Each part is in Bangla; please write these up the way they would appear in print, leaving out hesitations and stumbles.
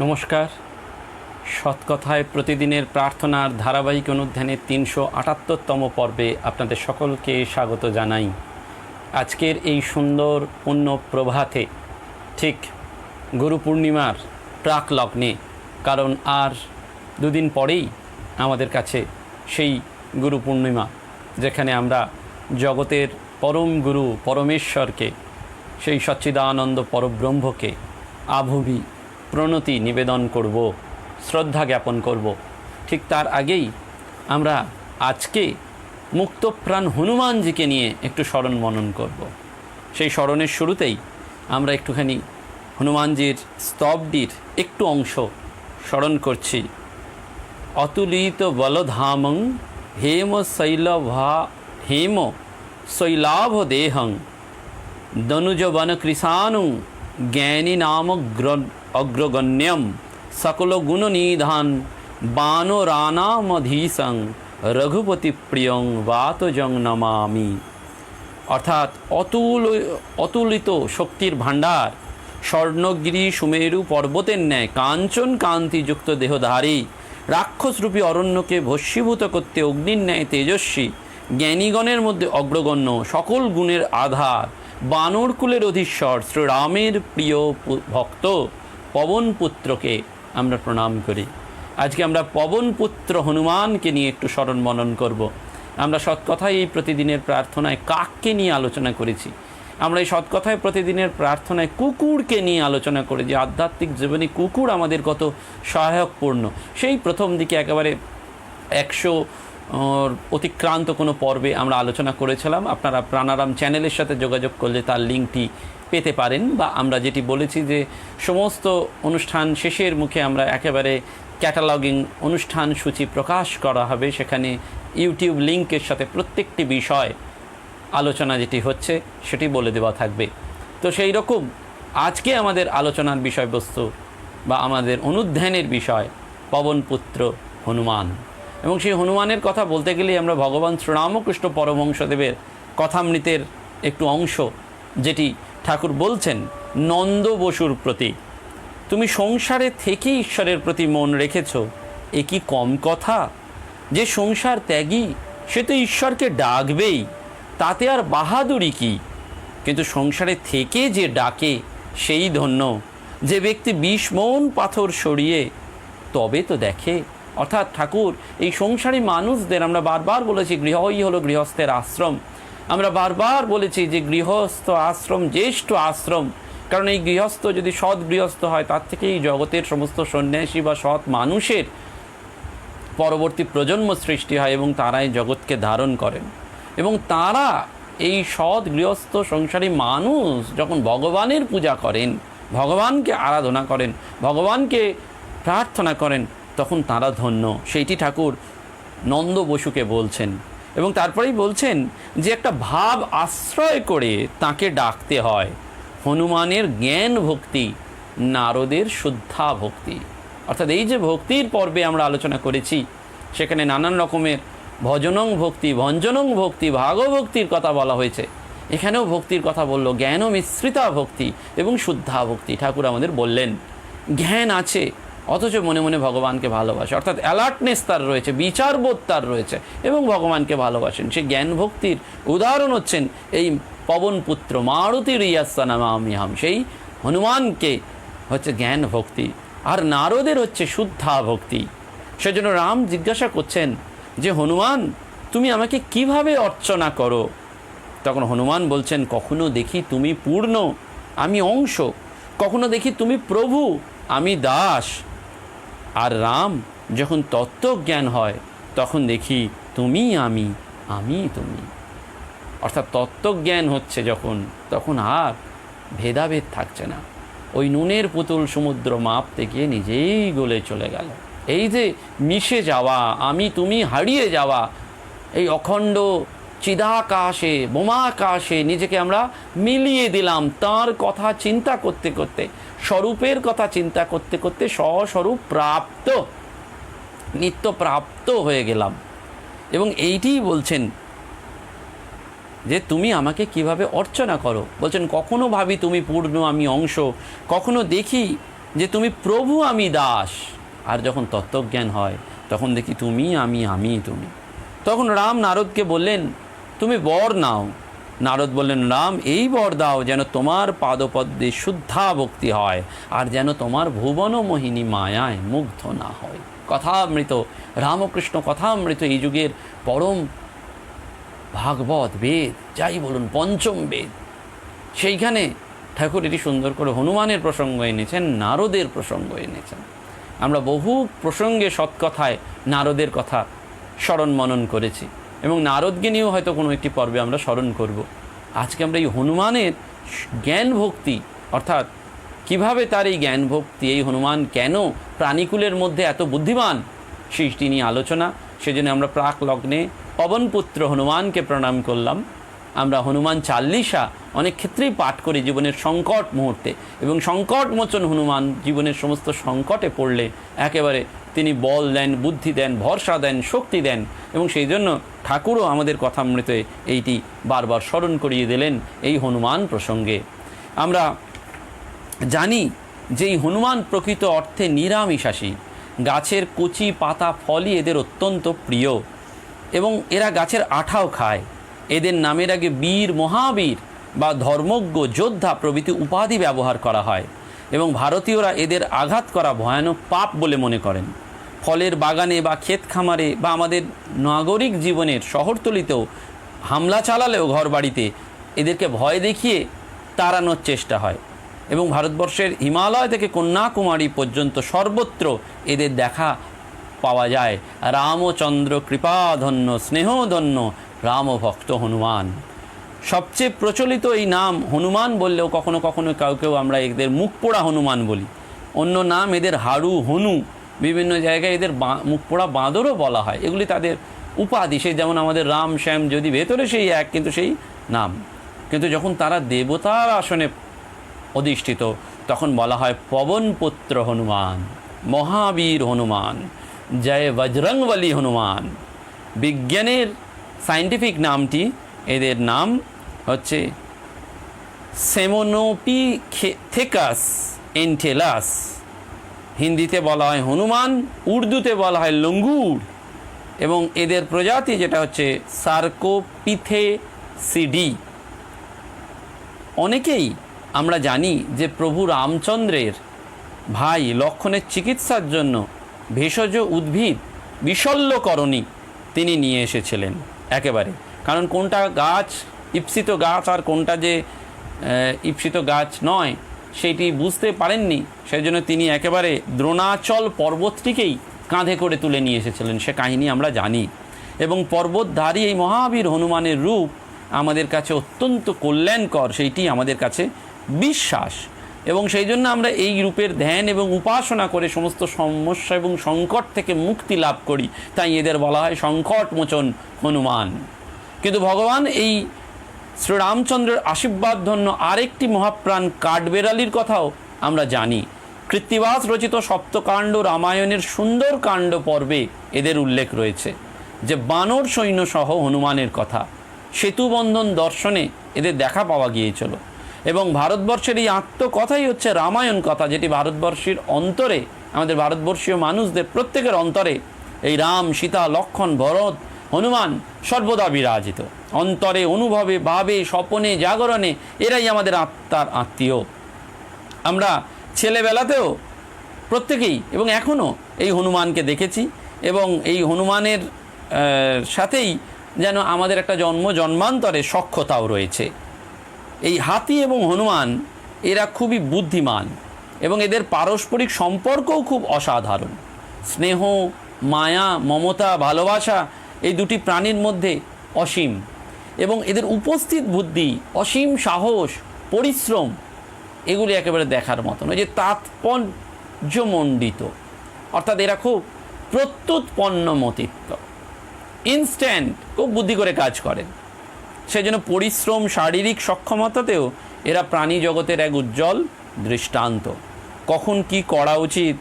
নমস্কার। সৎকথায় প্রতিদিনের প্রার্থনার ধারাবাহিক অনুধ্যানে ৩৭৮তম পর্বে আপনাদের সকলকে স্বাগত জানাই। আজকের এই সুন্দর পুণ্য প্রভাতে, ঠিক গুরু পূর্ণিমার প্রাক লগ্নে, কারণ আর দুদিন পরেই আমাদের কাছে সেই গুরু পূর্ণিমা, যেখানে আমরা জগতের পরম গুরু পরমেশ্বরকে, সেই সচ্চিদানন্দ পরব্রহ্মকে আভূমি প্রণতি নিবেদন করব, শ্রদ্ধা জ্ঞাপন করব। ঠিক তার আগেই আমরা আজকে মুক্তপ্রাণ হনুমানজিকে নিয়ে একটু স্মরণ মনন করব। সেই স্মরণের শুরুতেই আমরা একটুখানি হনুমানজির স্তবটির একটু অংশ স্মরণ করছি। অতুলিত বলধামং হেম শৈলাভ দেহং দনুজবন কৃষাণু জ্ঞানী নাম অগ্রগণ্যম সকল গুণনিধান বানরানামধীশং রঘুপতি প্রিয়ং বাতজং নমামি। অর্থাৎ অতুলিত শক্তির ভাণ্ডার, স্বর্ণগিরি সুমেরু পর্বতের ন্যায় কাঞ্চন কান্তিযুক্ত দেহধারী, রাক্ষসরূপী অরণ্যকে ভস্মীভূত করতে অগ্নির ন্যায় তেজস্বী, জ্ঞানীগণের মধ্যে অগ্রগণ্য, সকল গুণের আধার, বানরকুলের অধীশ্বর শ্রীরামের প্রিয় ভক্ত পবনপুত্রকে আমরা প্রণাম করি। আজকে আমরা পবনপুত্র হনুমানকে নিয়ে একটু স্মরণ মনন করব। আমরা সৎকথায় এই প্রতিদিনের প্রার্থনায় কাককে নিয়ে আলোচনা করেছি। আমরা এই সৎকথায় প্রতিদিনের প্রার্থনায় কুকুরকে নিয়ে আলোচনা করি, যে আধ্যাত্মিক জীবনে কুকুর আমাদের কত সহায়কপূর্ণ। সেই প্রথম দিকে একেবারে 100 অতিক্রান্ত কোনো পর্বে আমরা আলোচনা করেছিলাম। আপনারা প্রাণারাম চ্যানেলের সাথে যোগাযোগ করলে তার লিঙ্কটি পেতে পারেন। বা আমরা যেটি বলেছি যে সমস্ত অনুষ্ঠান শেষের মুখে আমরা একেবারে ক্যাটালগিং অনুষ্ঠান সূচি প্রকাশ করা হবে, সেখানে ইউটিউব লিঙ্কের সাথে প্রত্যেকটি বিষয় আলোচনা যেটি হচ্ছে সেটি বলে দেওয়া থাকবে। তো সেই রকম আজকে আমাদের আলোচনার বিষয়বস্তু বা আমাদের অনুধ্যানের বিষয় পবনপুত্র হনুমান। এবং সেই হনুমানের কথা বলতে গেলেই আমরা ভগবান শ্রীরামকৃষ্ণ পরমহংসদেবের কথামৃতের একটু অংশ, যেটি ঠাকুর বলছেন নন্দ বসুর প্রতি, তুমি সংসারে থেকে ঈশ্বরের প্রতি মন রেখেছ, এ কি কম কথা? যে সংসার ত্যাগী সে তো ঈশ্বরকে ডাকবেই, তাতে আর বাহাদুরি কি? কিন্তু সংসারে থেকে যে ডাকে সেই ধন্য। যে ব্যক্তি 20 মণ পাথর সরিয়ে তবে তো দেখে। অর্থাৎ ঠাকুর এই সংসারী মানুষদের, আমরা বারবার বলেছি গৃহই হলো গৃহস্থের আশ্রম, আমরা বারবার বলেছি যে গৃহস্থ আশ্রম জ্যেষ্ঠ আশ্রম। কারণ এই গৃহস্থ যদি সৎ গৃহস্থ হয়, তার থেকে এই জগতের সমস্ত সন্ন্যাসী বা সৎ মানুষের পরবর্তী প্রজন্ম সৃষ্টি হয় এবং তারাই জগৎকে ধারণ করেন। এবং তারা এই সৎ গৃহস্থ সংসারী মানুষ যখন ভগবানের পূজা করেন, ভগবানকে আরাধনা করেন, ভগবানকে প্রার্থনা করেন, তখন তারা ধন্য। সেইটি ঠাকুর নন্দ বসুকে বলছেন। এবং তারপরেই বলছেন যে একটা ভাব আশ্রয় করে তাকে ডাকতে হয়। হনুমানের জ্ঞান ভক্তি, নারদের শুদ্ধা ভক্তি। অর্থাৎ এই যে ভক্তির পর্বে আমরা আলোচনা করেছি, সেখানে নানান রকমের ভজনং ভক্তি, ভঞ্জনং ভক্তি, ভাগভক্তির কথা বলা হয়েছে। এখানেও ভক্তির কথা বলল, জ্ঞান মিশ্রিতা ভক্তি এবং শুদ্ধা ভক্তি। ঠাকুর আমাদের বললেন জ্ঞান আছে অথচ মনে মনে ভগবানকে ভালোবাসে, অর্থাৎ অ্যালার্টনেস তার রয়েছে, বিচারবোধ তার রয়েছে এবং ভগবানকে ভালোবাসেন। সেই জ্ঞান ভক্তির উদাহরণ হচ্ছেন এই পবনপুত্র মারুতির ইয়াস্যা নমাম্যহম। সেই হনুমানকে হচ্ছে জ্ঞান ভক্তি, আর নারদের হচ্ছে শুদ্ধা ভক্তি। সেজন্য রাম জিজ্ঞাসা করছেন যে হনুমান, তুমি আমাকে কিভাবে অর্চনা করো? তখন হনুমান বলছেন, কখনো দেখি তুমি পূর্ণ, আমি অংশ, কখনো দেখি তুমি প্রভু, আমি দাস। আর রাম যখন তত্ত্বজ্ঞান হয় তখন দেখি তুমি আমি, আমি তুমি। অর্থাৎ তত্ত্বজ্ঞান হচ্ছে যখন, তখন আর ভেদাভেদ থাকছে না। ওই নুনের পুতুল সমুদ্র মাপতে গিয়ে নিজেই গলে চলে গেল। এই যে মিশে যাওয়া, আমি তুমি হারিয়ে যাওয়া, এই অখণ্ড চিদাকাশে বোমাকাশে নিজেকে আমরা মিলিয়ে দিলাম। তার কথা চিন্তা করতে করতে, স্বরূপের কথা চিন্তা করতে করতে স্বস্বরূপ প্রাপ্ত, নিত্য প্রাপ্ত হয়ে গেলাম। এবং এইটিই বলছেন যে তুমি আমাকে কিভাবে অর্চনা করো। বলছেন কখনো ভাবি তুমি পূর্ণ আমি অংশ, কখনো দেখি যে তুমি প্রভু আমি দাস। আর যখন তত্ত্বজ্ঞান হয় তখন দেখি তুমি আমি তুমি। তখন রাম নারদকে বললেন তুমি বর নাও। নারদ বললেন রাম এই বর দাও যেন তোমার পাদপদ্মে শুদ্ধা ভক্তি হয়, আর যেন তোমার ভুবন মোহিনী মায়ায় মুগ্ধ না হয়। কথামৃত, রামকৃষ্ণ কথামৃত এই যুগের পরম ভাগবত বেদ, যাই বলুন পঞ্চম বেদ। সেইখানে ঠাকুর এটি সুন্দর করে হনুমানের প্রসঙ্গ এনেছেন, নারদের প্রসঙ্গ এনেছেন। আমরা বহু প্রসঙ্গে সৎকথায় নারদের কথা স্মরণ মনন করেছি, এবং নারদকে নিয়েও হয়তো কোনো একটি পর্বে আমরা স্মরণ করব। আজকে আমরা এই হনুমানের জ্ঞান ভক্তি, অর্থাৎ কিভাবে তার এই জ্ঞান ভক্তি, এই হনুমান কেন প্রাণীকুলের মধ্যে এত বুদ্ধিমান, সৃষ্টি নিয়ে আলোচনা। সেজন্য আমরা প্রাক লগ্নে পবনপুত্র হনুমানকে প্রণাম করলাম। আমরা হনুমান চাল্লিশা অনেক ক্ষেত্রেই পাঠ করি জীবনের সংকট মুহূর্তে, এবং সংকটমোচন হনুমান জীবনের সমস্ত সংকটে পড়লে একেবারে তিনি বল দেন, বুদ্ধি দেন, ভরসা দেন, শক্তি দেন। এবং সেই জন্য ঠাকুরও আমাদের কথামৃতে এইটি বারবার স্মরণ করিয়ে দিলেন এই হনুমান প্রসঙ্গে। আমরা জানি যে এই হনুমান প্রকৃত অর্থে নিরামিষাশী, গাছের কচি পাতা ফলই এদের অত্যন্ত প্রিয়, এবং এরা গাছের আঠাও খায়। এদের নামের আগে বীর, মহাবীর বা ধর্মজ্ঞ, যোদ্ধা প্রভৃতি উপাধি ব্যবহার করা হয়, এবং ভারতীয়রা এদের আঘাত করা ভয়ানক পাপ বলে মনে করেন। ফলের বাগানে বা ক্ষেত খামারে বা আমাদের নাগরিক জীবনের শহরতলিতেও হামলা চালালেও ঘর বাড়িতে এদেরকে ভয় দেখিয়ে তাড়ানোর চেষ্টা হয়। এবং ভারতবর্ষের হিমালয় থেকে কন্যাকুমারী পর্যন্ত সর্বত্র এদের দেখা পাওয়া যায়। রামচন্দ্র কৃপাধন্য স্নেহধন্য রামভক্ত হনুমান, সবচেয়ে প্রচলিত এই নাম হনুমান বললেও কখনো কখনো কেউ আমরা এদের মুখ পোড়া হনুমান বলি। অন্য নাম এদের হারু, হনু, বিভিন্ন জায়গায় এদের মুখ পোড়া বাঁদরও বলা হয়। এগুলি তাদের উপাধি। সেই যেমন আমাদের রাম, শ্যাম, যদি ভেতরে সেই এক কিন্তু সেই নাম, কিন্তু যখন তারা দেবতার আসনে অধিষ্ঠিত তখন বলা হয় পবনপুত্র হনুমান, মহাবীর হনুমান, জয় বজরংবলী হনুমান। বিজ্ঞানের সায়েন্টিফিক নামটি, এদের নাম হচ্ছে সেমনোপিথেকাস এন্টেলাস। হিন্দিতে বলা হয় হনুমান, উর্দুতে বলা হয় লঙ্গুর, এবং এদের প্রজাতি যেটা হচ্ছে সার্কোপিথেসিডি। অনেকেই আমরা জানি যে প্রভু রামচন্দ্রের ভাই লক্ষ্মণের চিকিৎসার জন্য ভেষজ উদ্ভিদ বিশল্যকরণী তিনি নিয়ে এসেছিলেন একেবারে। কারণ কোনটা গাছ ঈপ্সিত গাছ আর কোনটা যে ঈপ্সিত গাছ নয় সেটি বুঝতে পারেননি, সেই জন্য তিনি একেবারে দ্রোণাচল পর্বতটিকেই কাঁধে করে তুলে নিয়ে এসেছিলেন, সে কাহিনী আমরা জানি। এবং পর্বতধারী এই মহাবীর হনুমানের রূপ আমাদের কাছে অত্যন্ত কল্যাণকর, সেইটি আমাদের কাছে বিশ্বাস। এবং সেই জন্য আমরা এই রূপের ধ্যান এবং উপাসনা করে সমস্ত সমস্যা এবং সংকট থেকে মুক্তি লাভ করি। তাই এদের বলা হয় সংকটমোচন হনুমান। কিন্তু ভগবান এই শ্রীরামচন্দ্রের আশীর্বাদ ধন্য আরেকটি মহাপ্রাণ কাঠবেড়ালির কথাও আমরা জানি। কৃত্তিবাস রচিত সপ্তকাণ্ড রামায়ণের সুন্দর কাণ্ড পর্বে এদের উল্লেখ রয়েছে, যে বানর সৈন্য সহ হনুমানের কথা। সেতুবন্ধন দর্শনে এদের দেখা পাওয়া গিয়েছিল। এবং ভারতবর্ষের এই আত্মকথাই হচ্ছে রামায়ণ কথা, যেটি ভারতবর্ষের অন্তরে, আমাদের ভারতবর্ষীয় মানুষদের প্রত্যেকের অন্তরে এই রাম, সীতা, লক্ষ্মণ, ভরত, হনুমান সর্বদা বিরাজিত। অন্তরে, অনুভবে, ভাবে, স্বপনে, জাগরণে এরাই আমাদের আত্মার আত্মীয়। আমরা ছেলেবেলাতেও প্রত্যেকেই এবং এখনও এই হনুমানকে দেখেছি, এবং এই হনুমানের সাথেই যেন আমাদের একটা জন্মান্তরে সখ্যতাও রয়েছে। এই হাতি এবং হনুমান এরা খুবই বুদ্ধিমান, এবং এদের পারস্পরিক সম্পর্কও খুব অসাধারণ। স্নেহ, মায়া, মমতা, ভালোবাসা এই দুটি প্রাণীর মধ্যে অসীম, এবং এদের উপস্থিত বুদ্ধি, অসীম সাহস, পরিশ্রম এগুলি একেবারে দেখার মতন। ওই যে তাৎপর্যমণ্ডিত, অর্থাৎ এরা খুব প্রত্যুৎপন্নমতিত্ব, ইনস্ট্যান্ট, খুব বুদ্ধি করে কাজ করেন। সেজন্য পরিশ্রম, শারীরিক সক্ষমতাতেও এরা প্রাণী জগতের এক উজ্জ্বল দৃষ্টান্ত। কখন কি করা উচিত,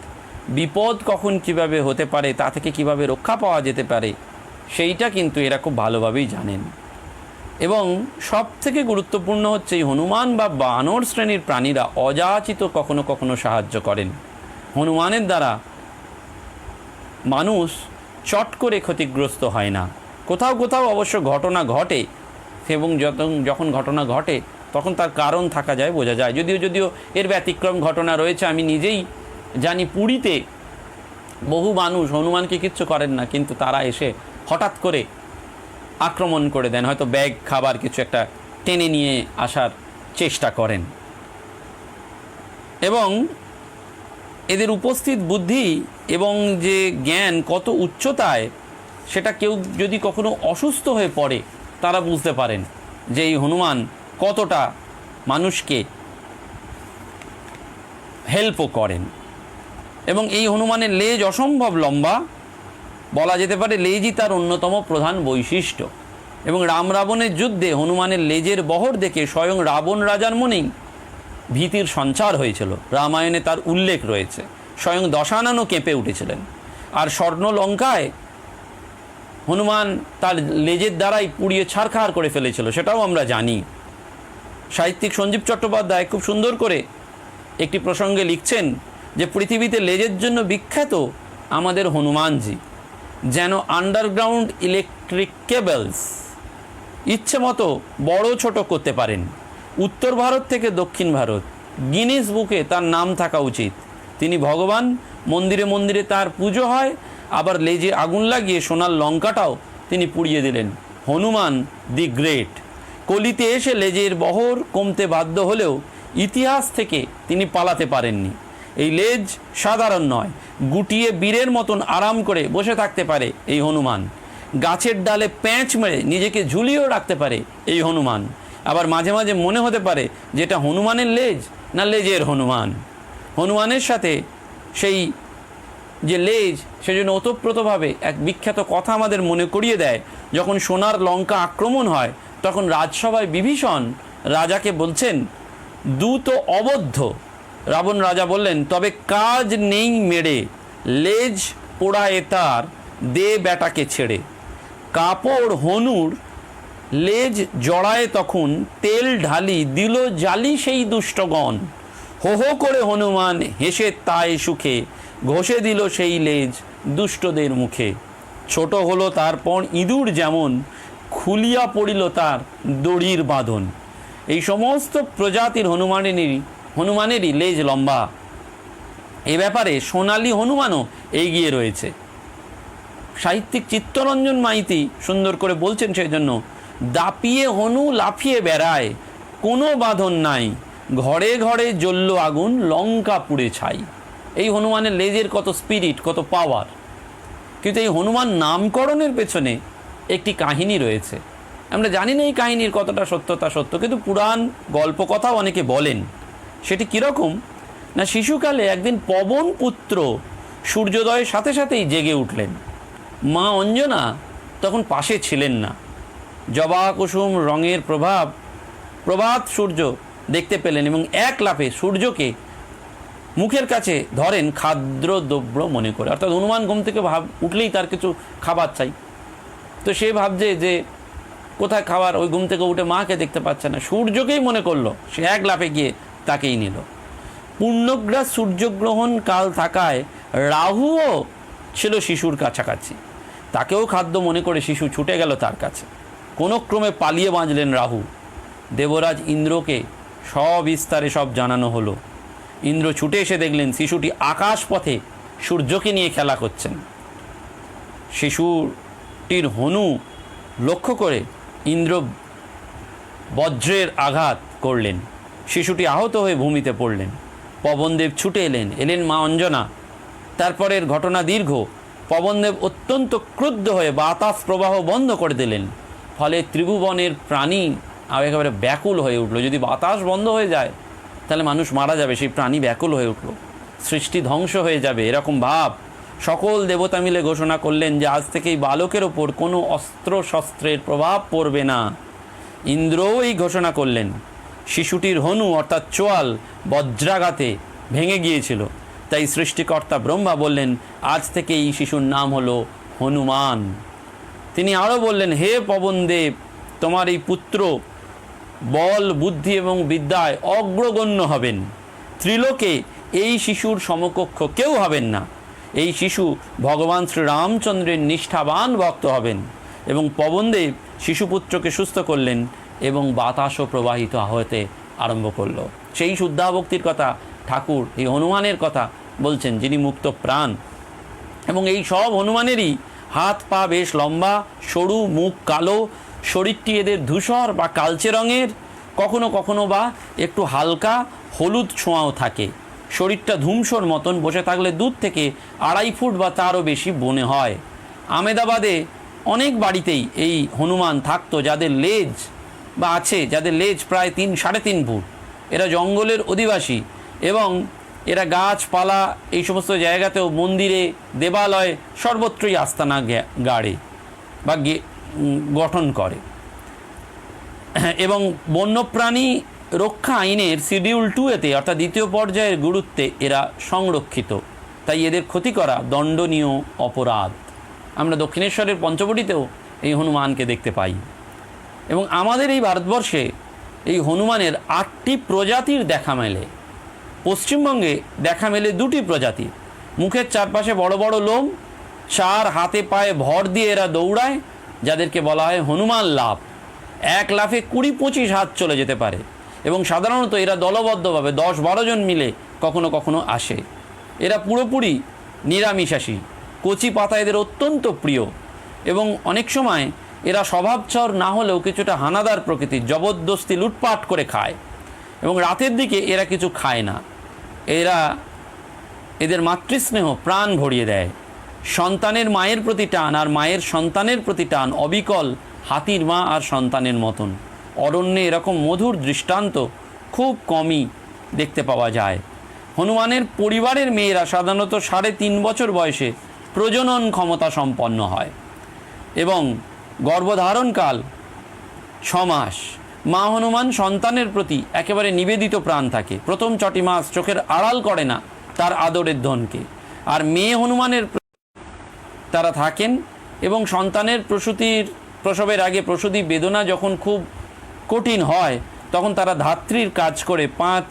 বিপদ কখন কিভাবে হতে পারে, তা থেকে কিভাবে রক্ষা পাওয়া যেতে পারে, সেইটা কিন্তু এরা খুব ভালোভাবেই জানেন। এবং সব থেকে গুরুত্বপূর্ণ হচ্ছে এই হনুমান বা বানর শ্রেণীর প্রাণীরা অযাচিত কখনো কখনো সাহায্য করেন। হনুমানের দ্বারা মানুষ চট করে ক্ষতিগ্রস্ত হয় না। কোথাও কোথাও অবশ্য ঘটনা ঘটে, এবং যখন ঘটনা ঘটে তখন তার কারণ থাকা যায়, বোঝা যায়। যদিও এর ব্যতিক্রম ঘটনা রয়েছে। আমি নিজেই জানি পুরীতে বহু মানুষ হনুমানকে কিচ্ছু করেন না, কিন্তু তারা এসে হঠাৎ করে আক্রমণ করে দেন, হয়তো ব্যাগ খাবার কিছু একটা টেনে নিয়ে আসার চেষ্টা করেন। এবং এদের উপস্থিত বুদ্ধি এবং যে জ্ঞান কত উচ্চতায়, সেটা কেউ যদি কখনো অসুস্থ হয়ে পড়ে তারা বুঝতে পারেন যে এই হনুমান কতটা মানুষকে হেল্পও করেন। এবং এই হনুমানের লেজ অসম্ভব লম্বা, বলা যেতে পারে লেজই তার অন্যতম প্রধান বৈশিষ্ট্য। এবং রাম রাবণের যুদ্ধে হনুমানের লেজের বহর দেখে স্বয়ং রাবণ রাজার মনেই ভীতির সঞ্চার হয়েছিল। রামায়ণে তার উল্লেখ রয়েছে। স্বয়ং দশাননও কেঁপে উঠেছিলেন। আর স্বর্ণলঙ্কায় হনুমান তার লেজের দ্বারাই পুড়িয়ে ছারখার করে ফেলেছিল, সেটাও আমরা জানি। সাহিত্যিক সঞ্জীব চট্টোপাধ্যায় খুব সুন্দর করে একটি প্রসঙ্গে লিখছেন যে পৃথিবীতে লেজের জন্য বিখ্যাত আমাদের হনুমানজি, যেন আন্ডারগ্রাউন্ড ইলেকট্রিক কেবলস ইচ্ছে মতো বড় ছোট করতে পারেন। উত্তর ভারত থেকে দক্ষিণ ভারত গিনেস বুকে তার নাম থাকা উচিত। তিনি ভগবান, মন্দিরে মন্দিরে তার পুজো হয়, আবার লেজে আগুন লাগিয়ে সোনার লঙ্কাটাও তিনি পুড়িয়ে দিলেন। হনুমান দি গ্রেট। কলিতে এসে লেজের বহর কমতে বাধ্য হলেও ইতিহাস থেকে তিনি পালাতে পারেননি। এই লেজ সাধারণ নয়, গুটিয়ে বীরের মতন আরাম করে বসে থাকতে পারে এই হনুমান। গাছের ডালে প্যাঁচ মেরে নিজেকে ঝুলিয়েও রাখতে পারে এই হনুমান। আবার মাঝে মাঝে মনে হতে পারে যেটা হনুমানের লেজ না লেজের হনুমান। হনুমানের সাথে সেই যে লেজ, সেজন্য ওতপ্রোতভাবে এক বিখ্যাত কথা আমাদের মনে করিয়ে দেয়। যখন সোনার লঙ্কা আক্রমণ হয় তখন রাজসভায় বিভীষণ রাজাকে বলছেন, দূত অবদ্ধ। রাবণ রাজা বললেন, তবে কাজ নেই মেরে, লেজ পোড়ায় তার, দে বেটাকে ছেড়ে। কাপড় হনুর লেজ জড়ায় তখন, তেল ঢালি দিল জালি সেই দুষ্টগণ। হো হো করে হনুমান হেসে তাই সুখে, ঘষে দিল সেই লেজ দুষ্টদের মুখে। ছোট হলো তারপর ইঁদুর যেমন, খুলিয়া পড়িল তার দড়ির বাঁধন। এই সমস্ত প্রজাতির হনুমানেরই লেজ লম্বা। এ ব্যাপারে সোনালী হনুমানও এগিয়ে রয়েছে। সাহিত্যিক চিত্তরঞ্জন মাইতি সুন্দর করে বলছেন সেই জন্য, দাপিয়ে হনু লাফিয়ে বেড়ায়, কোনো বাঁধন নাই, ঘরে ঘরে জ্বলল আগুন, লঙ্কা পুড়ে ছাই। এই হনুমানের লেজের কত স্পিরিট, কত পাওয়ার। কিন্তু এই হনুমান নামকরণের পেছনে একটি কাহিনী রয়েছে। আমরা জানি না এই কাহিনীর কতটা সত্যতা সত্য, কিন্তু পুরাণ গল্প কথাও অনেকে বলেন। সেটি কীরকম না, শিশুকালে একদিন পবন পুত্র সূর্যোদয়ের সাথে সাথেই জেগে উঠলেন। মা অঞ্জনা তখন পাশে ছিলেন না। জবা কুসুম রঙের প্রভাত সূর্য দেখতে পেলেন এবং এক লাফে সূর্যকে মুখের কাছে ধরেন খাদ্যদ্রব্য মনে করে। অর্থাৎ হনুমান ঘুম থেকে উঠলেই তার কিছু খাবার চাই। তো সে ভাবছে যে কোথায় খাবার, ওই ঘুম থেকে উঠে মাকে দেখতে পাচ্ছে না, সূর্যকেই মনে করলো। সে এক লাফে গিয়ে তাকেই নিল। পূর্ণগ্রাস সূর্যগ্রহণ কাল থাকায় রাহুও ছিল শিশুর কাছাকাছি। তাকেও খাদ্য মনে করে শিশু ছুটে গেল তার কাছে। কোনো ক্রমে পালিয়ে বাঁচলেন রাহু। দেবরাজ ইন্দ্রকে সবিস্তারে সব জানানো হলো। ইন্দ্র ছুটে এসে দেখলেন শিশুটি আকাশ পথে সূর্যকে নিয়ে খেলা করছেন। শিশুটির হনু লক্ষ্য করে ইন্দ্র বজ্রের আঘাত করলেন। শিশুটি আহত হয়ে ভূমিতে পড়লেন। পবনদেব ছুটে এলেন মা অঞ্জনা। তারপরের ঘটনা দীর্ঘ। পবনদেব অত্যন্ত ক্রুদ্ধ হয়ে বাতাস প্রবাহ বন্ধ করে দিলেন। ফলে ত্রিভুবনের প্রাণী একেবারে ব্যাকুল হয়ে উঠল। যদি বাতাস বন্ধ হয়ে যায় তাহলে মানুষ মারা যাবে, সেই প্রাণী ব্যাকুল হয়ে উঠল, সৃষ্টি ধ্বংস হয়ে যাবে, এরকম ভাব। সকল দেবতা মিলে ঘোষণা করলেন যে আজ থেকে এই বালকের ওপর কোনো অস্ত্র শস্ত্রের প্রভাব পড়বে না। ইন্দ্রও এই ঘোষণা করলেন। শিশুটির হনু অর্থাৎ চোয়াল বজ্রাঘাতে ভেঙে গিয়েছিল, তাই সৃষ্টিকর্তা ব্রহ্মা বললেন আজ থেকে এই শিশুর নাম হলো হনুমান। তিনি আরও বললেন, হে পবনদেব, তোমার এই পুত্র বল বুদ্ধি এবং বিদ্যায় অগ্রগণ্য হবেন। ত্রিলোকে এই শিশুর সমকক্ষ কেউ হবেন না। এই শিশু ভগবান শ্রীরামচন্দ্রের নিষ্ঠাবান ভক্ত হবেন। এবং পবনদেব শিশুপুত্রকে সুস্থ করলেন এবং বাতাসও প্রবাহিত হতে আরম্ভ করলো। সেই শুদ্ধাভক্তির কথা ঠাকুর এই হনুমানের কথা বলছেন, যিনি মুক্ত প্রাণ। এবং এই সব হনুমানেরই হাত পা বেশ লম্বা, সরু, মুখ কালো, শরীরটি এদের ধূসর বা কালচে রঙের, কখনো কখনো বা একটু হালকা হলুদ ছোঁয়াও থাকে। শরীরটা ধূমসর মতন, বসে থাকলে দূর থেকে 2.5 ফুট বা তারও বেশি মনে হয়। আমেদাবাদে অনেক বাড়িতেই এই হনুমান থাকতো যাদের লেজ বা আছে, যাদের লেজ প্রায় 3-3.5 ফুট। এরা জঙ্গলের অধিবাসী এবং এরা গাছপালা এই সমস্ত জায়গাতেও, মন্দিরে, দেবালয়ে সর্বত্রই আস্তানা গাড়ে বা গঠন করে। এবং বন্যপ্রাণী রক্ষা আইনের শিডিউল 2-তে অর্থাৎ 2য় পর্যায়ের গুরুত্বে এরা সংরক্ষিত, তাই এদের ক্ষতি করা দণ্ডনীয় অপরাধ। আমরা দক্ষিণেশ্বরের পঞ্চবটিতেও এই হনুমানকে দেখতে পাই। এবং আমাদের এই ভারতবর্ষে এই হনুমানের 8টি প্রজাতির দেখা মেলে। পশ্চিমবঙ্গে দেখা মেলে 2টি প্রজাতি। মুখের চারপাশে বড় বড় লোম, 4 হাতে পায়ে ভর দিয়ে এরা দৌড়ায়, যাদেরকে বলা হয় হনুমান লাফ। 1 লাফে 20-25 হাত চলে যেতে পারে। এবং সাধারণত এরা দলবদ্ধভাবে 10-12 জন মিলে কখনো কখনো আসে। এরা পুরোপুরি নিরামিষাশী, কচি পাতা এদের অত্যন্ত প্রিয়। এবং অনেক সময় এরা স্বভাবচর না হলেও কিছুটা হানাদার প্রকৃতির, জবরদস্তি লুটপাট করে খায়। এবং রাতের দিকে এরা কিছু খায় না। এদের মাতৃস্নেহ প্রাণ ভরিয়ে দেয়। সন্তানের মায়ের প্রতি টান আর মায়ের সন্তানের প্রতি টান অবিকল হাতির মা আর সন্তানের মতন। অরণ্যে এরকম মধুর দৃষ্টান্ত খুব কমই দেখতে পাওয়া যায়। হনুমানের পরিবারের মেয়েরা সাধারণত 3.5 বছর বয়সে প্রজনন ক্ষমতা সম্পন্ন হয় এবং গর্ভধারণকাল 6 মাস। মা হনুমান সন্তানের প্রতি একেবারে নিবেদিত প্রাণ থাকে। প্রথম 6টি মাস চোখের আড়াল করে না তার আদরের ধনকে। আর মেয়ে হনুমানের তারা থাকেন এবং সন্তানের প্রসবের আগে প্রসূতি বেদনা যখন খুব কঠিন হয়, তখন তারা ধাত্রীর কাজ করে 5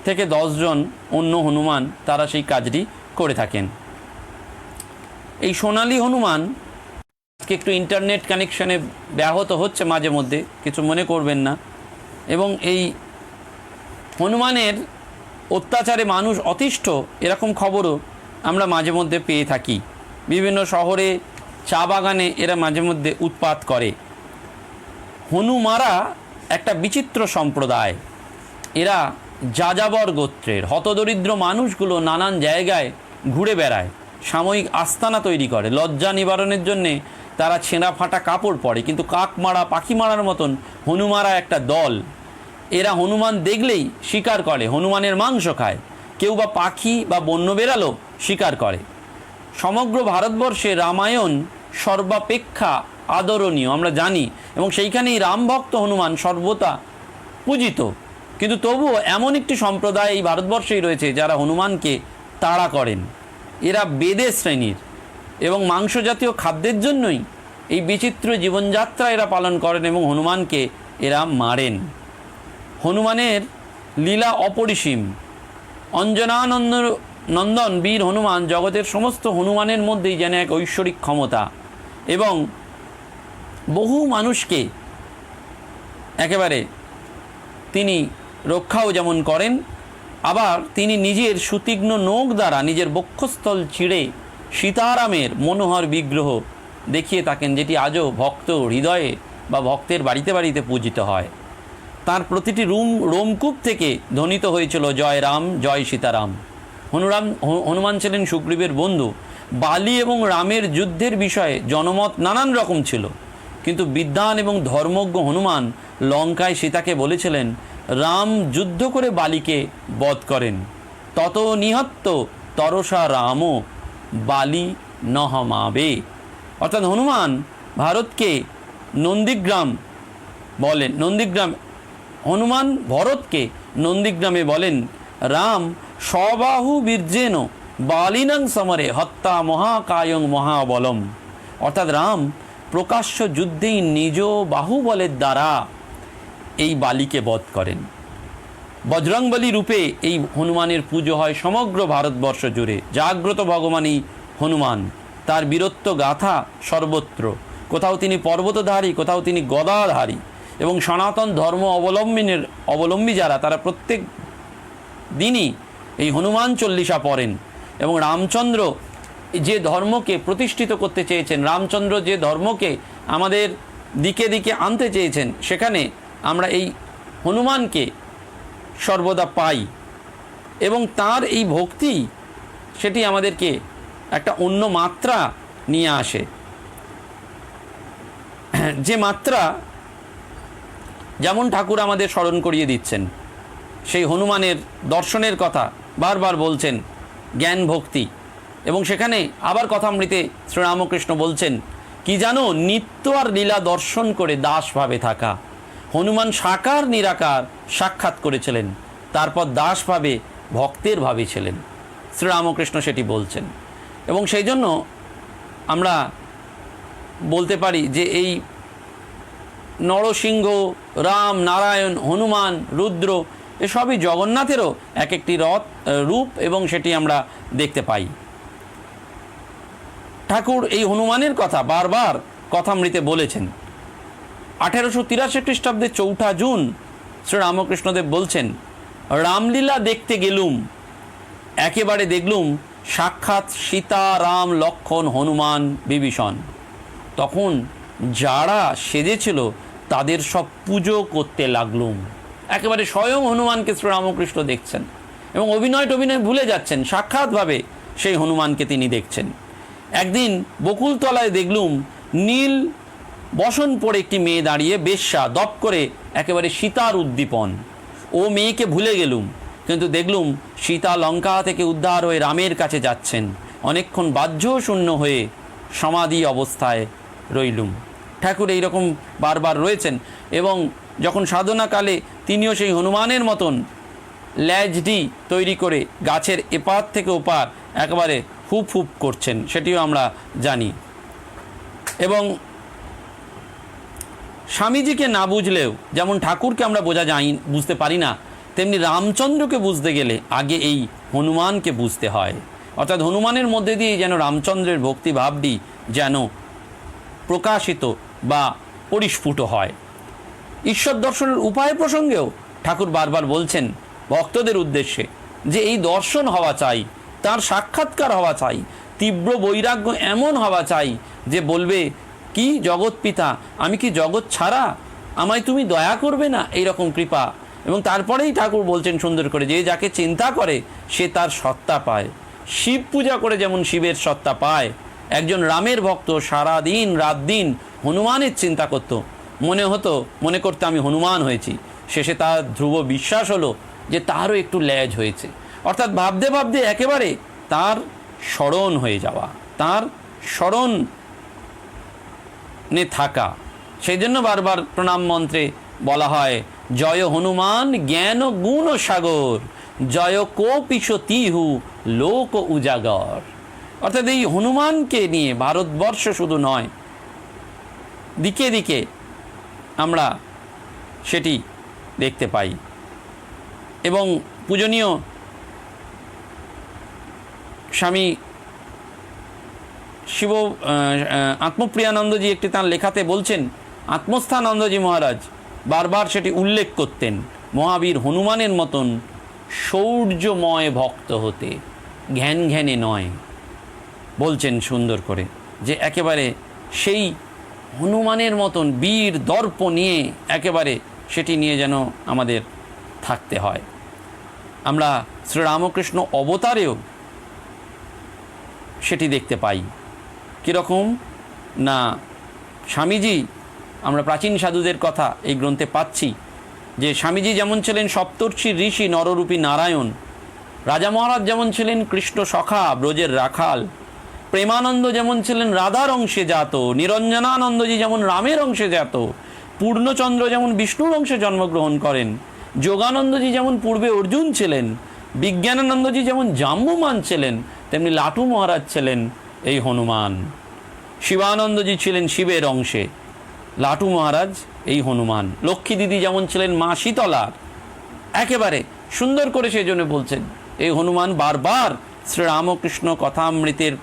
থেকে 10 জন অন্য হনুমান তারা সেই কাজটি করে থাকেন। এই সোনালী হনুমান একটু ইন্টারনেট কানেকশনে ব্যাহত হচ্ছে মাঝে মধ্যে, কিছু মনে করবেন না। এবং এই হনুমানের অত্যাচারে মানুষ অতিষ্ঠ এরকম খবরও আমরা মাঝে মধ্যে পেয়ে থাকি। বিভিন্ন শহরে চা বাগানে এরা মাঝে মধ্যে উৎপাত করে। হনুমারা একটা বিচিত্র সম্প্রদায়। এরা যাযাবর গোত্রের। হতদরিদ্র মানুষগুলো নানান জায়গায় ঘুরে বেড়ায়, সাময়িক আস্তানা তৈরি করে। লজ্জা নিবারণের জন্যে তারা ছেঁড়া ফাটা কাপড় পরে, কিন্তু কাক মারা পাখি মারার মতন হনুমারা একটা দল। এরা হনুমান দেখলেই শিকার করে, হনুমানের মাংস খায়। কেউ বা পাখি বা বন্য বেড়ালও শিকার করে। সমগ্র ভারতবর্ষে রামায়ণ সর্বাপেক্ষা আদরণীয় আমরা জানি, এবং সেইখানেই রামভক্ত হনুমান সর্বদা পূজিত। কিন্তু তবুও এমন একটি সম্প্রদায় এই ভারতবর্ষেই রয়েছে যারা হনুমানকে তাড়া করেন। এরা বেদে শ্রেণীর এবং মাংস জাতীয় খাদ্যের জন্যই এই বিচিত্র জীবনযাত্রা এরা পালন করেন এবং হনুমানকে এরা মারেন। হনুমানের লীলা অপরিসীম। অঞ্জনানন্দ নন্দন বীর হনুমান জগতের সমস্ত হনুমানের মধ্যেই যেন এক ঐশ্বরিক ক্ষমতা, এবং বহু মানুষকে একেবারে তিনি রক্ষাও যেমন করেন, আবার তিনি নিজের সুতীক্ষ্ণ নখ দ্বারা নিজের বক্ষস্থল চিড়ে সীতারামের মনোহর বিগ্রহ দেখিয়ে থাকেন, যেটি আজও ভক্ত হৃদয়ে বা ভক্তের বাড়িতে বাড়িতে পূজিত হয়। তার প্রতিটি রোমকূপ থেকে ধ্বনিত হয়েছিল জয় রাম, জয় সীতারাম। হনুমান ছিলেন সুগ্রীবের বন্ধু। বালি এবং রামের যুদ্ধের বিষয়ে জনমত নানান রকম ছিল, কিন্তু বিদ্বান এবং ধর্মজ্ঞ হনুমান লঙ্কায় সীতাকে বলেছিলেন, রাম যুদ্ধ করে বালিকে বধ করেন, তত নিহত্ত তরসা রামও বালি নহমাবে। অর্থাৎ হনুমান ভারতকে নন্দীগ্রাম বলেন, হনুমান ভরতকে নন্দীগ্রামে বলেন, রাম সবাহু বীর্যেন বালিনাং সমরে হত্যা মহাকায়ং মহাবলম। অর্থাৎ রাম প্রকাশ্য যুদ্ধেই নিজ বাহুবলের দ্বারা এই বালিকে বধ করেন। বজরংবলী রূপে এই হনুমানের পুজো হয় সমগ্র ভারতবর্ষ জুড়ে। জাগ্রত ভগবান এই হনুমান, তার বীরত্ব গাথা সর্বত্র। কোথাও তিনি পর্বতধারী, কোথাও তিনি গদাধারী। এবং সনাতন ধর্ম অবলম্বী যারা, তারা প্রত্যেক দিনই এই হনুমান চল্লিশা পড়েন। এবং রামচন্দ্র যে ধর্মকে প্রতিষ্ঠিত করতে চেয়েছেন, রামচন্দ্র যে ধর্মকে আমাদের দিকে দিকে আনতে চেয়েছেন, সেখানে আমরা এই হনুমানকে সর্বদা পাই। এবং তার এই ভক্তি, সেটি আমাদেরকে একটা অন্য মাত্রা নিয়ে আসে, যে মাত্রা যেমন ঠাকুর আমাদের স্মরণ করিয়ে দিচ্ছেন। সেই হনুমানের দর্শনের কথা বারবার বলছেন, জ্ঞান ভক্তি। এবং সেখানে আবার কথামৃতে শ্রীরামকৃষ্ণ বলছেন কি জানো, নিত্য আর লীলা দর্শন করে দাসভাবে থাকা। হনুমান সাকার নিরাকার সাক্ষাৎ করেছিলেন, তারপর দাসভাবে ভক্তের ভাবে ছিলেন। শ্রীরামকৃষ্ণ সেটি বলছেন। এবং সেই জন্য আমরা বলতে পারি যে এই নরসিংহ, রাম, নারায়ণ, হনুমান, রুদ্র এসবই জগন্নাথেরও এক একটি রূপ, এবং সেটি আমরা দেখতে পাই। ঠাকুর এই হনুমানের কথা বারবার কথামৃতে বলেছেন। 1883 খ্রিস্টাব্দে 4 জুন শ্রীরামকৃষ্ণদেব বলছেন, রামলীলা দেখতে গেলুম, একেবারে দেখলুম সাক্ষাৎ সীতা, রাম, লক্ষ্মণ, হনুমান, বিভীষণ। তখন যারা সেজেছিল তাদের সব পুজো করতে লাগলুম। একেবারে স্বয়ং হনুমানকে শ্রীরামকৃষ্ণ দেখছেন এবং অভিনয় ভুলে যাচ্ছেন, সাক্ষাৎভাবে সেই হনুমানকে তিনি দেখছেন। একদিন বকুলতলায় দেখলুম নীল বসন পরে একটি মেয়ে দাঁড়িয়ে, বেশ্যা, দপ করে একেবারে সীতার উদ্দীপন। ও মেয়েকে ভুলে গেলুম, কিন্তু দেখলুম সীতা লঙ্কা থেকে উদ্ধার হয়ে রামের কাছে যাচ্ছেন। অনেকক্ষণ বাহ্য শূন্য হয়ে সমাধি অবস্থায় রইলুম। ঠাকুর এইরকম বারবার রয়েছেন। এবং যখন সাধনাকালে তিনিও সেই হনুমানের মতন ল্যাজডি তৈরি করে গাছের এপার থেকে ওপার একেবারে হুপ হুপ করছেন, সেটিও আমরা জানি। এবং স্বামীজিকে না বুঝলেও যেমন ঠাকুরকে আমরা বুঝতে পারি না, তেমনি রামচন্দ্রকে বুঝতে গেলে আগে এই হনুমানকে বুঝতে হয়। অর্থাৎ হনুমানের মধ্যে দিয়ে যেন রামচন্দ্রের ভক্তিভাবটি যেন প্রকাশিত বা পরিস্ফুট হয়। ঈশ্বর দর্শনের উপায় প্রসঙ্গেও ঠাকুর বারবার বলছেন ভক্তদের উদ্দেশ্যে যে এই দর্শন হওয়া চাই, তার সাক্ষাৎকার হওয়া চাই, তীব্র বৈরাগ্য এমন হওয়া চাই যে বলবে, কি জগৎ পিতা, আমি কি জগৎ ছাড়া, আমায় তুমি দয়া করবে না, এইরকম কৃপা। এবং তারপরেই ঠাকুর বলছেন সুন্দর করে, যে যাকে চিন্তা করে সে তার সত্তা পায়। শিব পূজা করে যেমন শিবের সত্তা পায়, একজন রামের ভক্ত সারা দিন রাত দিন হনুমানের চিন্তা করত, মনে করতে আমি হনুমান হয়েছি। শেষে তার ধ্রুব বিশ্বাস হলো যে তারও একটু ল্যাজ হয়েছে। অর্থাৎ ভাবতে ভাবতে একেবারে তার স্মরণ হয়ে যাওয়া, তার স্মরণে থাকা। সেই জন্য বারবার প্রণাম মন্ত্রে বলা হয়, জয় হনুমান জ্ঞান গুণ সাগর, জয় কোপিশ তিহু লোক উজাগর। অর্থাৎ এই হনুমানকে নিয়ে ভারতবর্ষ শুধু নয়, দিকে দিকে আমরা সেটি দেখতে পাই। এবং পূজনীয় স্বামী শিব আত্মপ্রিয়ানন্দজি একটি তাঁর লেখাতে বলছেন, আত্মস্থানন্দজি মহারাজ বারবার সেটি উল্লেখ করতেন, মহাবীর হনুমানের মতন শৌর্যময় ভক্ত হতে, ঘ্যানে নয়। বলছেন সুন্দর করে যে একেবারে সেই হনুমানের মতন বীর দর্প নিয়ে একেবারে সেটি নিয়ে যেন আমাদের থাকতে হয়। আমরা শ্রীরামকৃষ্ণ অবতারেও সেটি দেখতে পাই। কীরকম না, স্বামীজি, আমরা প্রাচীন সাধুদের কথা এই গ্রন্থে পাচ্ছি যে স্বামীজি যেমন ছিলেন সপ্তর্ষি ঋষি নররূপী নারায়ণ, রাজা মহারাজ যেমন ছিলেন কৃষ্ণ সখা ব্রজের রাখাল, প্রেমানন্দ যেমন ছিলেন রাধার অংশে জাত, নিরঞ্জনানন্দজি যেমন রামের অংশে জাত, পূর্ণচন্দ্র যেমন বিষ্ণুর অংশে জন্মগ্রহণ করেন, যোগানন্দজি যেমন পূর্বে অর্জুন ছিলেন, বিজ্ঞানানন্দজি যেমন জাম্বুমান ছিলেন, তেমনি লাটু মহারাজ ছিলেন এই হনুমান। শিবানন্দজি ছিলেন শিবের অংশে, লাটু মহারাজ এই হনুমান, লক্ষ্মী দিদি যেমন ছিলেন মা শীতলার। একেবারে সুন্দর করে সেই জন্য বলছেন এই হনুমান বারবার শ্রীরামকৃষ্ণ কথামৃতের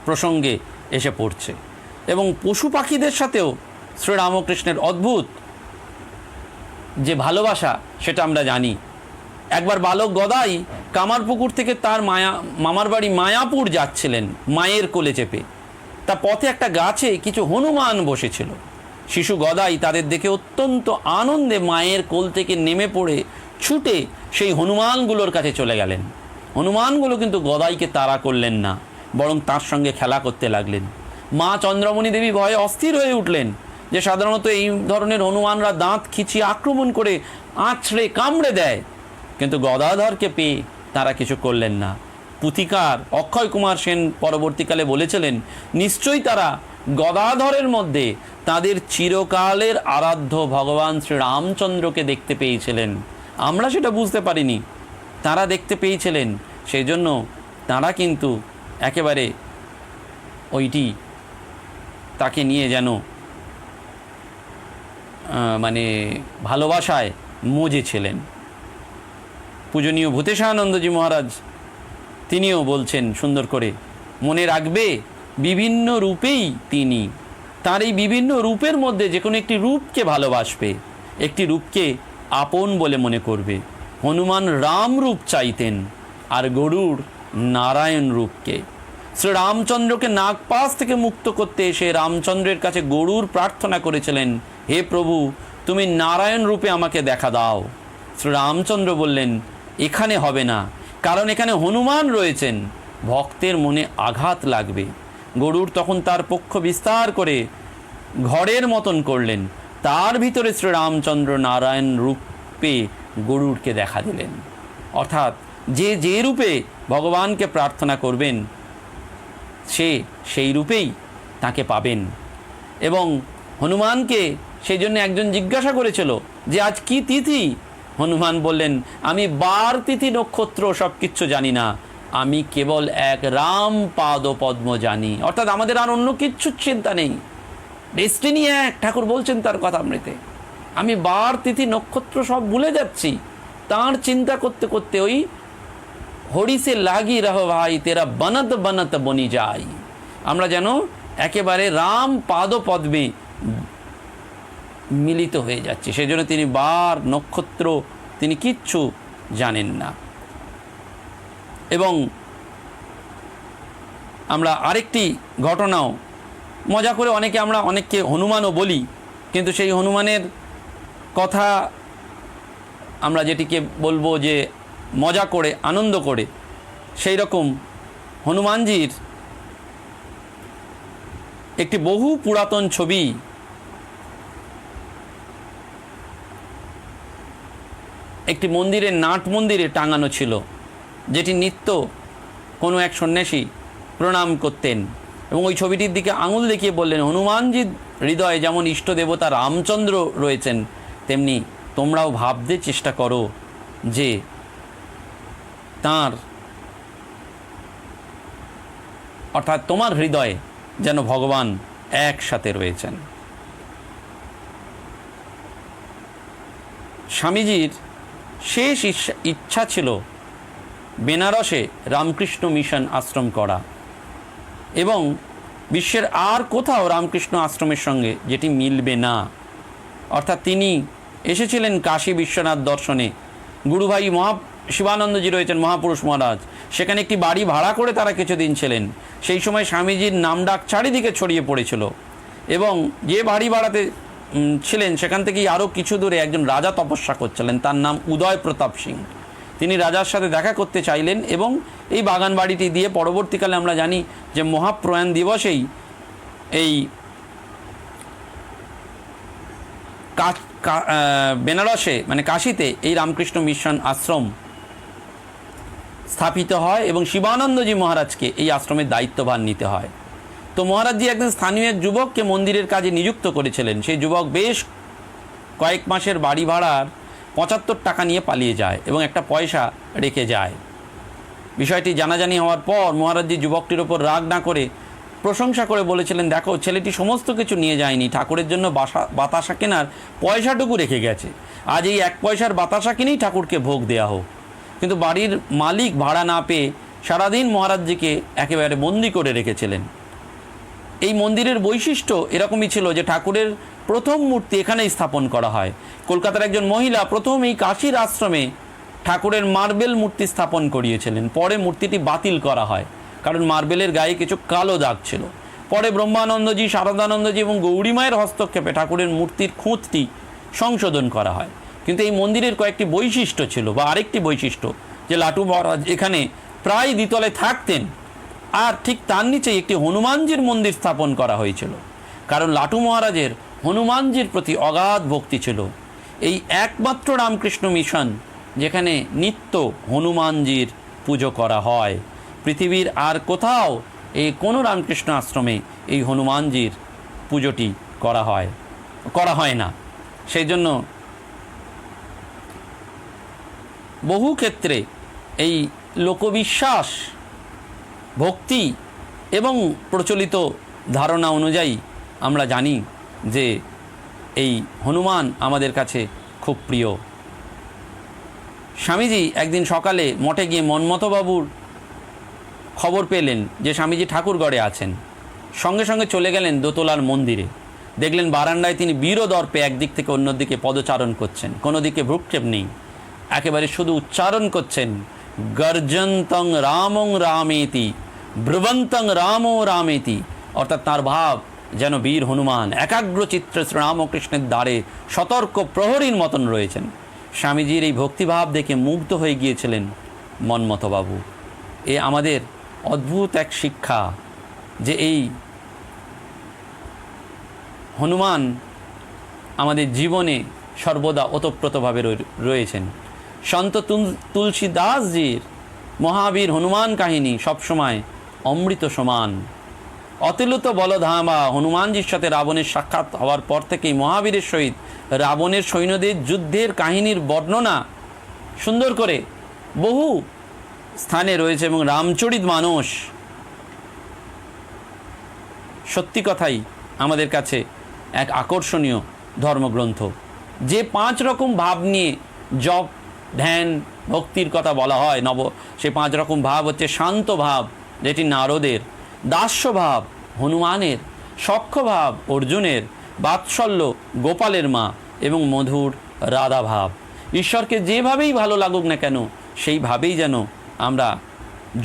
প্রসঙ্গে এসে পড়ছে। এবং পশু পাখিদের সাথেও শ্রীরামকৃষ্ণের অদ্ভুত যে ভালোবাসা সেটা আমরা জানি। একবার বালক গদাই কামারপুকুর থেকে তার মামার বাড়ি মায়াপুর যাচ্ছিলেন মায়ের কোলে চেপে। তা পথে একটা গাছে কিছু হনুমান বসেছিল। শিশু গদাই তাদের দেখে অত্যন্ত আনন্দে মায়ের কোল থেকে নেমে পড়ে ছুটে সেই হনুমানগুলোর কাছে চলে গেলেন। হনুমানগুলো কিন্তু গদাইকে তাড়া করলেন না, বরং তার সঙ্গে খেলা করতে লাগলেন। মা চন্দ্রমণি দেবী ভয়ে অস্থির হয়ে উঠলেন যে সাধারণত এই ধরনের হনুমানরা দাঁত খিচিয়ে আক্রমণ করে আঁচড়ে কামড়ে দেয়, কিন্তু গদাধরকে পেয়ে তারা কিছু করলেন না। পুথিকার অক্ষয় কুমার সেন পরবর্তীকালে বলেছিলেন নিশ্চয়ই তারা গদাধরের মধ্যে তাদের চিরকালের আরাধ্য ভগবান শ্রীরামচন্দ্রকে দেখতে পেয়েছিলেন। আমরা সেটা বুঝতে পারিনি, তারা দেখতে পেয়েছিলেন। সেই জন্য তারা কিন্তু একেবারে ওইটি তাকে নিয়ে যেন মানে ভালোবাসায় মজেছিলেন। পূজনীয় ভূতেশানন্দজি মহারাজ তিনিও বলছেন সুন্দর করে, মনে রাখবে বিভিন্ন রূপেই তিনি, তার এই বিভিন্ন রূপের মধ্যে যে কোনো একটি রূপকে ভালোবাসবে, একটি রূপকে আপন বলে মনে করবে। হনুমান রাম রূপ চাইতেন আর গরুড় নারায়ণ রূপকে। শ্রীরামচন্দ্রকে নাগপাশ থেকে মুক্ত করতে এসে রামচন্দ্রের কাছে গরুড় প্রার্থনা করেছিলেন, হে প্রভু তুমি নারায়ণ রূপে আমাকে দেখা দাও। শ্রীরামচন্দ্র বললেন এখানে হবে না, কারণ এখানে হনুমান রয়েছেন, ভক্তের মনে আঘাত লাগবে। গরুড় তখন তার পক্ষ বিস্তার করে ঘরের মতন করলেন, তার ভিতরে শ্রীরামচন্দ্র নারায়ণ রূপে গরুড়কে দেখা দিলেন। অর্থাৎ যে যে রূপে ভগবানকে প্রার্থনা করবেন সে সেই রূপেই তাকে পাবেন। এবং হনুমানকে সেই জন্য একজন জিজ্ঞাসা করেছিল যে আজ কি তিথি? হনুমান বললেন আমি বার তিথি নক্ষত্র সব কিচ্ছু জানি না, আমি কেবল এক রাম পাদ পদ্ম জানি। অর্থাৎ আমাদের আর অন্য কিচ্ছু চিন্তা নেই, ডেস্টিনি এক। ঠাকুর বলছেন তার কথামৃতে, আমি বার তিথি নক্ষত্র সব ভুলে যাচ্ছি, তার চিন্তা করতে করতে ওই হরি সে লাগি রহ ভাই তেরা বনত বনত বনি যাই, আমরা যেন একেবারে রাম পাদ পদ্মে মিলিত হয়ে যাচ্ছি। সেই জন্য তিনি বার নক্ষত্র তিনি কিচ্ছু জানেন না। এবং আমরা আরেকটি ঘটনাও মজা করে আমরা অনেককে হনুমানও বলি, কিন্তু সেই হনুমানের কথা আমরা যেটিকে বলবো যে মজা করে আনন্দ করে, সেই রকম হনুমানজির একটি বহু পুরাতন ছবি একটি মন্দিরের নাট মন্দিরে টাঙানো ছিল, যেটি নিত্য কোনো এক সন্ন্যাসী প্রণাম করতেন। এবং ওই ছবিটির দিকে আঙুল দেখিয়ে বললেন হনুমানজির হৃদয়ে যেমন ইষ্ট দেবতা রামচন্দ্র রয়েছেন, তেমনি তোমরাও ভাবতে চেষ্টা করো যে তাঁর অর্থাৎ তোমার হৃদয়ে যেন ভগবান একসাথে রয়েছেন। স্বামীজির শেষ ইচ্ছা ছিল বেনারসে রামকৃষ্ণ মিশন আশ্রম করা এবং বিশ্বের আর কোথাও রামকৃষ্ণ আশ্রমের সঙ্গে যেটি মিলবে না। অর্থাৎ তিনি এসেছিলেন কাশী বিশ্বনাথ দর্শনে, গুরুভাই শিবানন্দজি রয়েছেন মহাপুরুষ মহারাজ, সেখানে একটি বাড়ি ভাড়া করে তারা কিছুদিন ছিলেন। সেই সময় স্বামীজির নামডাক চারিদিকে ছড়িয়ে পড়েছিল এবং যে বাড়ি ভাড়াতে ছিলেন সেখান থেকেই আরও কিছু দূরে একজন রাজা তপস্যা করছিলেন, তার নাম উদয় প্রতাপ সিং। তিনি রাজার সাথে দেখা করতে চাইলেন এবং এই বাগান বাড়িটি দিয়ে পরবর্তীকালে আমরা জানি যে মহাপ্রয়াণ দিবসেই এই বেনারসে মানে কাশীতে এই রামকৃষ্ণ মিশন আশ্রম স্থাপিত হয় এবং শিবানন্দজি মহারাজকে এই আশ্রমের দায়িত্বভার নিতে হয়। তো মহারাজজি একজন স্থানীয় এক যুবককে মন্দিরের কাজে নিযুক্ত করেছিলেন। সেই যুবক বেশ কয়েক মাসের বাড়ি ভাড়ার 75 টাকা নিয়ে পালিয়ে যায় এবং একটা পয়সা রেখে যায়। বিষয়টি জানাজানি হওয়ার পর মহারাজজি যুবকটির ওপর রাগ না করে প্রশংসা করে বলেছিলেন, দেখো ছেলেটি সমস্ত কিছু নিয়ে যায়নি, ঠাকুরের জন্য বাতাসা কেনার পয়সাটুকু রেখে গেছে, আজ এই 1 পয়সার বাতাসা কিনেই ঠাকুরকে ভোগ দেওয়া হোক। কিন্তু বাড়ির মালিক ভাড়া না পেয়ে সারাদিন মহারাজজিকে একেবারে বন্দি করে রেখেছিলেন। এই মন্দিরের বৈশিষ্ট্য এরকমই ছিল যে ঠাকুরের প্রথম মূর্তি এখানেই স্থাপন করা হয়। কলকাতার একজন মহিলা প্রথম এই কাশীর আশ্রমে ঠাকুরের মার্বেল মূর্তি স্থাপন করিয়েছিলেন। পরে মূর্তিটি বাতিল করা হয়, কারণ মার্বেলের গায়ে কিছু কালো দাগ ছিল। পরে ব্রহ্মানন্দজি, শারদানন্দজি এবং গৌরীমায়ের হস্তক্ষেপে ঠাকুরের মূর্তির খুঁতটি সংশোধন করা হয়। কিন্তু এই মন্দিরের কয়েকটি বৈশিষ্ট্য ছিল, বা আরেকটি বৈশিষ্ট্য, যে লাটু মহারাজ এখানে প্রায় দ্বিতলে থাকতেন, আর ঠিক তার নিচেই একটি হনুমানজির মন্দির স্থাপন করা হয়েছিল, কারণ লাটু মহারাজের হনুমানজির প্রতি অগাধ ভক্তি ছিল। এই একমাত্র রামকৃষ্ণ মিশন যেখানে নিত্য হনুমানজির পুজো করা হয়। পৃথিবীর আর কোথাও এই কোনো রামকৃষ্ণ আশ্রমে এই হনুমানজির পুজোটি করা হয় না। সেই জন্য বহু ক্ষেত্রে এই লোকবিশ্বাস, ভক্তি এবং প্রচলিত ধারণা অনুযায়ী আমরা জানি যে এই হনুমান আমাদের কাছে খুব প্রিয়। স্বামীজি একদিন সকালে মঠে গিয়ে মন্মথবাবুর খবর পেলেন যে স্বামীজি ঠাকুরগড়ে আছেন। সঙ্গে সঙ্গে চলে গেলেন দোতলার মন্দিরে। দেখলেন বারান্দায় তিনি বীরদর্পে একদিক থেকে অন্য দিকে পদচারণ করছেন, কোনো দিকে ভ্রুক্ষেপ নেই, একেবারে শুধু উচ্চারণ করছেন, গর্জন্তং রামং রামেতি ব্রুবন্তং রামো রামেতি। অর্থাৎ তার ভাব যেন বীর হনুমান একাগ্র চিত্রে শ্রীরামকৃষ্ণের দ্বারে সতর্ক প্রহরীর মতন রয়েছেন। স্বামীজির এই ভক্তিভাব দেখে মুগ্ধ হয়ে গিয়েছিলেন মন্মথবাবু। এ আমাদের অদ্ভুত এক শিক্ষা যে এই হনুমান আমাদের জীবনে সর্বদা ওতপ্রোতভাবে রয়েছেন। সন্ত তুলসী দাসজির মহাবীর হনুমান কাহিনী সবসময় অমৃত সমান। অতুলিত বলধামা হনুমানজির সাথে রাবণের সাক্ষাৎ হওয়ার পর থেকেই মহাবীরের সহিত রাবণের সৈন্যদের যুদ্ধের কাহিনীর বর্ণনা সুন্দর করে বহু স্থানে রয়েছে, এবং রামচরিত মানস সত্যি কথাই আমাদের কাছে এক আকর্ষণীয় ধর্মগ্রন্থ। যে 5 রকম ভাব নিয়ে জপ, ধ্যান, ভক্তির কথা বলা হয়, সেই 5 রকম ভাব হচ্ছে শান্ত ভাব যেটি নারদের, দাস্য ভাব হনুমানের, সখ্য ভাব অর্জুনের, বাৎসল্য গোপালের মা এবং মধুর রাধা ভাব। ঈশ্বরকে যেভাবেই ভালো লাগুক না কেন সেইভাবেই যেন আমরা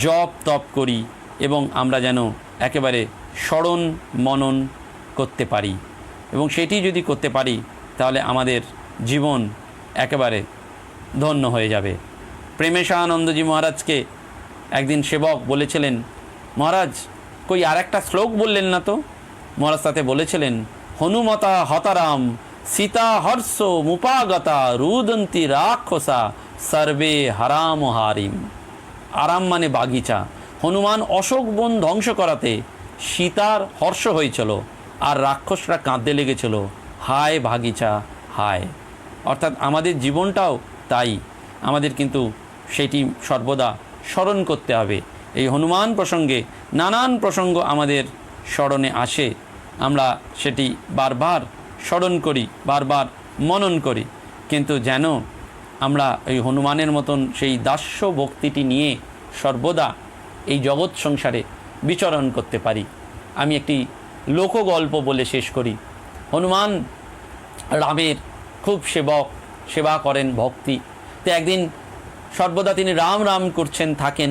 জপ তপ করি এবং আমরা যেন একেবারে স্মরণ মনন করতে পারি, এবং সেটি যদি করতে পারি তাহলে আমাদের জীবন একেবারে ধন্য হয়ে যাবে। প্রেমেশানন্দজি মহারাজকে একদিন সেবক বলেছিলেন, মহারাজ কই আর একটা শ্লোক বললেন না তো? মহারাজ তাতে বলেছিলেন, হনুমতা হতারাম সীতা হর্ষ মুপাগতা রুদন্তি রাক্ষসা সর্বে হারাম হারিম। আরাম মানে বাগিচা। হনুমান অশোক বন ধ্বংস করাতে সীতার হর্ষ হয়েছিল, আর রাক্ষসরা কাঁদতে লেগেছিল, হায় বাগিচা হায়। অর্থাৎ আমাদের জীবনটাও তাই, আমাদের কিন্তু সেটি সর্বদা স্মরণ করতে হবে। এই হনুমান প্রসঙ্গে নানান প্রসঙ্গ আমাদের স্মরণে আসে, আমরা সেটি বারবার স্মরণ করি, বারবার মনন করি, কিন্তু যেন আমরা এই হনুমানের মতন সেই দাস্য ভক্তিটি নিয়ে সর্বদা এই জগৎ সংসারে বিচরণ করতে পারি। আমি একটি লোকগল্প বলে শেষ করি। হনুমান রামের খুব সেবা করেন, ভক্তি। তো একদিন সর্বদা তিনি রাম রাম করছেন থাকেন।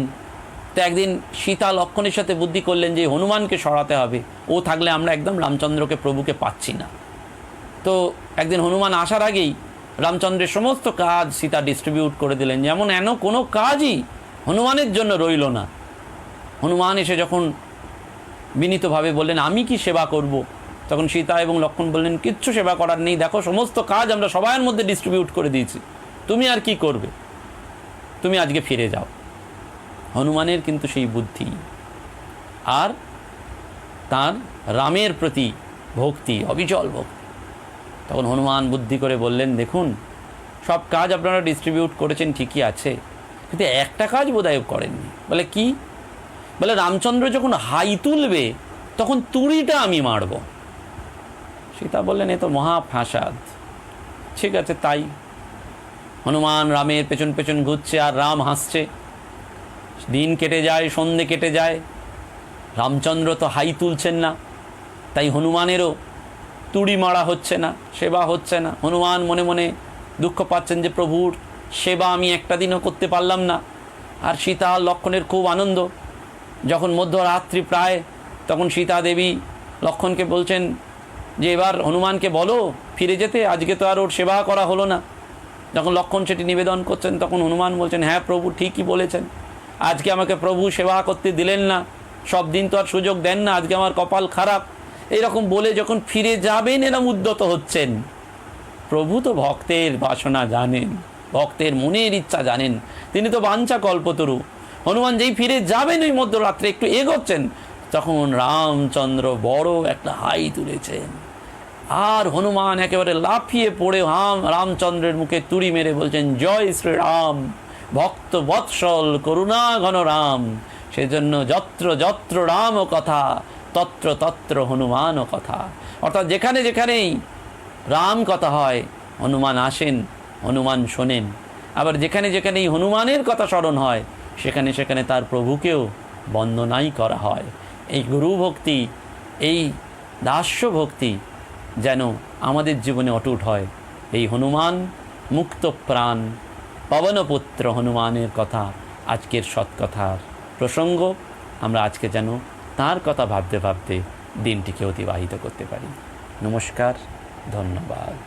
তো একদিন সীতা লক্ষ্মণের সাথে বুদ্ধি করলেন যে হনুমানকে সরাতে হবে, ও থাকলে আমরা একদম রামচন্দ্রকে প্রভুকে পাচ্ছি না। তো একদিন হনুমান আসার আগেই রামচন্দ্রের সমস্ত কাজ সীতা ডিস্ট্রিবিউট করে দিলেন, যেমন কোনো কাজই হনুমানের জন্য রইল না। হনুমান এসে যখন বিনীতভাবে বললেন আমি কি সেবা করব, তখন সীতা এবং লক্ষ্মণ বললেন কিচ্ছু সেবা করার নেই, দেখো সমস্ত কাজ আমরা সবার মধ্যে ডিস্ট্রিবিউট করে দিয়েছি, তুমি আর কি করবে, তুমি আজকে ফিরে যাও। হনুমানের কিন্তু সেই বুদ্ধি আর তার রামের প্রতি ভক্তি, অবিচল ভক্তি। তখন হনুমান বুদ্ধি করে বললেন, দেখুন সব কাজ আপনারা ডিস্ট্রিবিউট করেছেন ঠিকই আছে, কিন্তু একটা কাজ বোধহয় করেননি। বলে কি? বলে রামচন্দ্র যখন হাই তুলবে তখন তুড়িটা আমি মারব। সীতা বললেন, এ তো মহা ফাসাদ। ঠিক আছে, তাই। হনুমান রামের পেছন পেছন ঘুরছে আর রাম হাসছে। দিন কেটে যায়, সন্ধে কেটে যায়, রামচন্দ্র তো হাই তুলছেন না, তাই হনুমানেরও তুড়ি মারা হচ্ছে না, সেবা হচ্ছে না। হনুমান মনে মনে দুঃখ পাচ্ছেন যে প্রভুর সেবা আমি একটা দিনও করতে পারলাম না। আর সীতা আর লক্ষ্মণের খুব আনন্দ। যখন মধ্যরাত্রি প্রায়, তখন সীতা দেবী লক্ষ্মণকে বলছেন যে এবার হনুমানকে বলো ফিরে যেতে, আজকে তো আর ওর সেবা করা হলো না। যখন লক্ষ্মণ সেটি নিবেদন করছেন, তখন হনুমান বলছেন, হ্যাঁ প্রভু ঠিকই বলেছেন, আজকে আমাকে প্রভু সেবা করতে দিলেন না, সব দিন তো আর সুযোগ দেন না, আজকে আমার কপাল খারাপ। এইরকম বলে যখন ফিরে যাবেন এরম উদ্যত হচ্ছেন, প্রভু তো ভক্তের বাসনা জানেন, ভক্তের মনের ইচ্ছা জানেন, তিনি তো বাঞ্ছা কল্পতরু। হনুমান যেই ফিরে যাবেন ওই মধ্যরাত্রে একটু এগোচ্ছেন, তখন রামচন্দ্র বড় একটা হাই তুলেছেন। আর হনুমান একেবারে লাফিয়ে পড়ে রামচন্দ্রের মুখে তুড়ি মেরে বলছেন, জয় শ্রীরাম, ভক্ত বৎসল করুণা ঘন রাম, সেজন্য যত্র যত্র রাম কথা, তত্র তত্র হনুমান কথা। অর্থাৎ যেখানে যেখানেই রাম কথা হয়, হনুমান আসেন, হনুমান শোনেন। আবার যেখানে যেখানেই হনুমানের কথা স্মরণ হয়, সেখানে সেখানে তার প্রভুকেও বন্দনাই করা হয়। এই গুরু ভক্তি, এই দাস্য ভক্তি যেন আমাদের জীবনে অটুট হয়। এই হনুমান মুক্ত প্রাণ পবনপুত্র হনুমানের কথা, আজকের সৎকথার প্রসঙ্গ, আমরা আজকে যেন তার কথা ভাবতে ভাবতে দিনটিকে অতিবাহিত করতে পারি। নমস্কার, ধন্যবাদ।